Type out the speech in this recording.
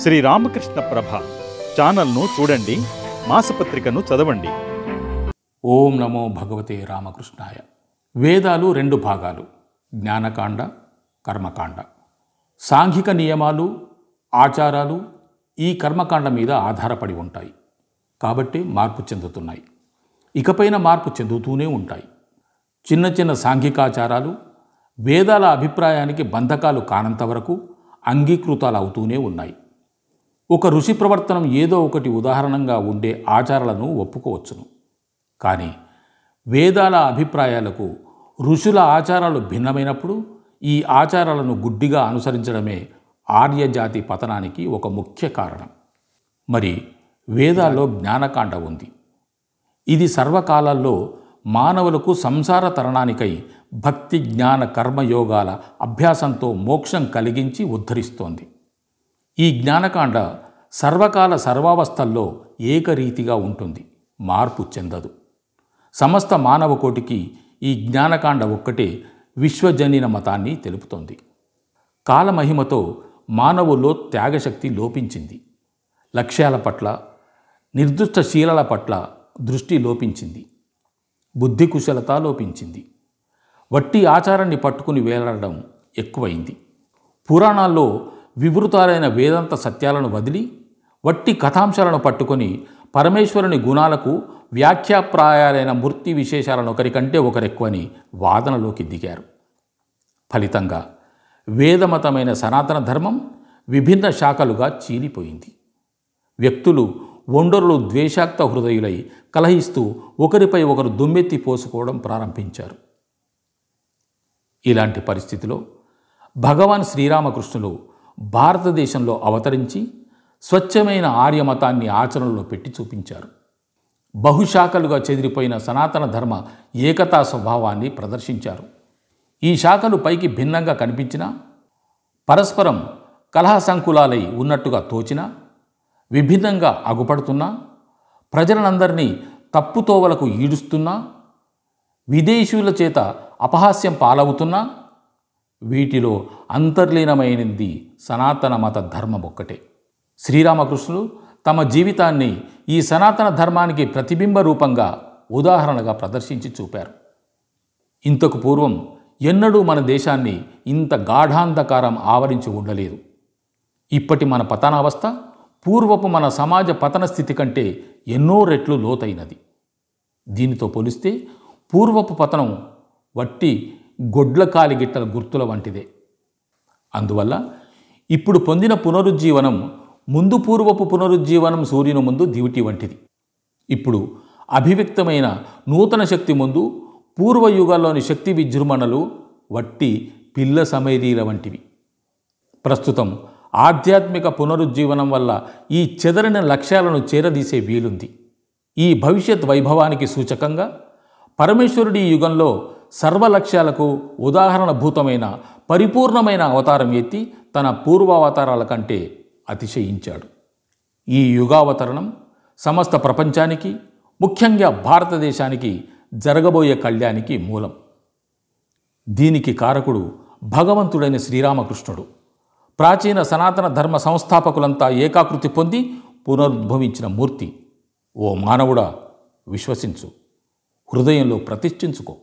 శ్రీ రామకృష్ణ ప్రభ ఛానల్ను చూడండి, మాసపత్రికను చదవండి. ఓం నమో భగవతే రామకృష్ణాయ. వేదాలు రెండు భాగాలు, జ్ఞానకాండ, కర్మకాండ. సాంఘిక నియమాలు, ఆచారాలు ఈ కర్మకాండ మీద ఆధారపడి ఉంటాయి కాబట్టి మార్పు చెందుతున్నాయి. ఇకపైన మార్పు చెందుతూనే ఉంటాయి. చిన్న చిన్న సాంఘికాచారాలు వేదాల అభిప్రాయానికి బంధకాలు కానంత వరకు అంగీకృతాలు అవుతూనే ఉన్నాయి. ఒక ఋషి ప్రవర్తనం ఏదో ఒకటి ఉదాహరణంగా ఉండే ఆచారాలను ఒప్పుకోవచ్చును. కానీ వేదాల అభిప్రాయాలకు ఋషుల ఆచారాలు భిన్నమైనప్పుడు ఈ ఆచారాలను గుడ్డిగా అనుసరించడమే ఆర్యజాతి పతనానికి ఒక ముఖ్య కారణం. మరి వేదాల్లో జ్ఞానకాండ ఉంది. ఇది సర్వకాలాల్లో మానవులకు సంసార తరణానికై భక్తి జ్ఞాన కర్మయోగాల అభ్యాసంతో మోక్షం కలిగించి ఉద్ధరిస్తోంది. ఈ జ్ఞానకాండ సర్వకాల సర్వావస్థల్లో ఏకరీతిగా ఉంటుంది, మార్పు చెందదు. సమస్త మానవ కోటికి ఈ జ్ఞానకాండ ఒక్కటే విశ్వజనీన మతాన్ని తెలుపుతోంది. కాలమహిమతో మానవుల్లో త్యాగశక్తి లోపించింది. లక్ష్యాల పట్ల, నిర్దిష్ట శీలాల పట్ల దృష్టి లోపించింది. బుద్ధి కుశలత లోపించింది. వట్టి ఆచారాన్ని పట్టుకుని వేలాడడం ఎక్కువైంది. పురాణాల్లో వివృతాలైన వేదాంత సత్యాలను వదిలి వట్టి కథాంశాలను పట్టుకొని పరమేశ్వరుని గుణాలకు వ్యాఖ్యాప్రాయాలైన మూర్తి విశేషాలను ఒకరికంటే ఒకరెక్కువని వాదనలోకి దిగారు. ఫలితంగా వేదమతమైన సనాతన ధర్మం విభిన్న శాఖలుగా చీలిపోయింది. వ్యక్తులు ఒండరులు ద్వేషాక్త హృదయులై కలహిస్తూ ఒకరిపై ఒకరు దుమ్మెత్తి పోసుకోవడం ప్రారంభించారు. ఇలాంటి పరిస్థితిలో భగవాన్ శ్రీరామకృష్ణులు భారతదేశంలో అవతరించి స్వచ్ఛమైన ఆర్యమతాన్ని ఆచరణలో పెట్టి చూపించారు. బహుశాఖలుగా చెదిరిపోయిన సనాతన ధర్మ ఏకతా స్వభావాన్ని ప్రదర్శించారు. ఈ శాఖలు పైకి భిన్నంగా కనిపించినా, పరస్పరం కలహ సంకులాలై ఉన్నట్టుగా తోచినా, విభిన్నంగా అగుపడుతున్నా, ప్రజలందరినీ తప్పుతోవలకు ఈడుస్తున్నా, విదేశీయుల చేత అపహాస్యం పాలవుతున్నా, వీటిలో అంతర్లీనమైనది సనాతన మత ధర్మం ఒక్కటే. శ్రీరామకృష్ణులు తమ జీవితాన్ని ఈ సనాతన ధర్మానికి ప్రతిబింబ రూపంగా, ఉదాహరణగా ప్రదర్శించి చూపారు. ఇంతకు పూర్వం ఎన్నడూ మన దేశాన్ని ఇంత గాఢాంధకారం ఆవరించి ఉండలేదు. ఇప్పటి మన పతనావస్థ పూర్వపు మన సమాజ పతన స్థితి కంటే ఎన్నో రెట్లు లోతైనది. దీనితో పోలిస్తే పూర్వపు పతనం వట్టి గొడ్ల కాలిగిట్టల గుర్తుల వంటిదే. అందువల్ల ఇప్పుడు పొందిన పునరుజ్జీవనం ముందు పూర్వపు పునరుజ్జీవనం సూర్యుని ముందు దివిటి వంటిది. ఇప్పుడు అభివ్యక్తమైన నూతన శక్తి ముందు పూర్వయుగాల్లోని శక్తి విజృంభణలు వట్టి పిల్ల సమేరీల వంటివి. ప్రస్తుతం ఆధ్యాత్మిక పునరుజ్జీవనం వల్ల ఈ చెదరిన లక్ష్యాలను చేరదీసే వీలుంది. ఈ భవిష్యత్ వైభవానికి సూచకంగా పరమేశ్వరుడి యుగంలో సర్వలక్ష్యాలకు ఉదాహరణభూతమైన పరిపూర్ణమైన అవతారం ఎత్తి తన పూర్వావతారాల కంటే అతిశయించాడు. ఈ యుగావతరణం సమస్త ప్రపంచానికి, ముఖ్యంగా భారతదేశానికి జరగబోయే కళ్యాణానికి మూలం. దీనికి కారకుడు భగవంతుడైన శ్రీరామకృష్ణుడు. ప్రాచీన సనాతన ధర్మ సంస్థాపకులంతా ఏకాకృతి పొంది పునరుద్భవించిన మూర్తి. ఓ మానవుడా, విశ్వసించు, హృదయంలో ప్రతిష్ఠించుకో.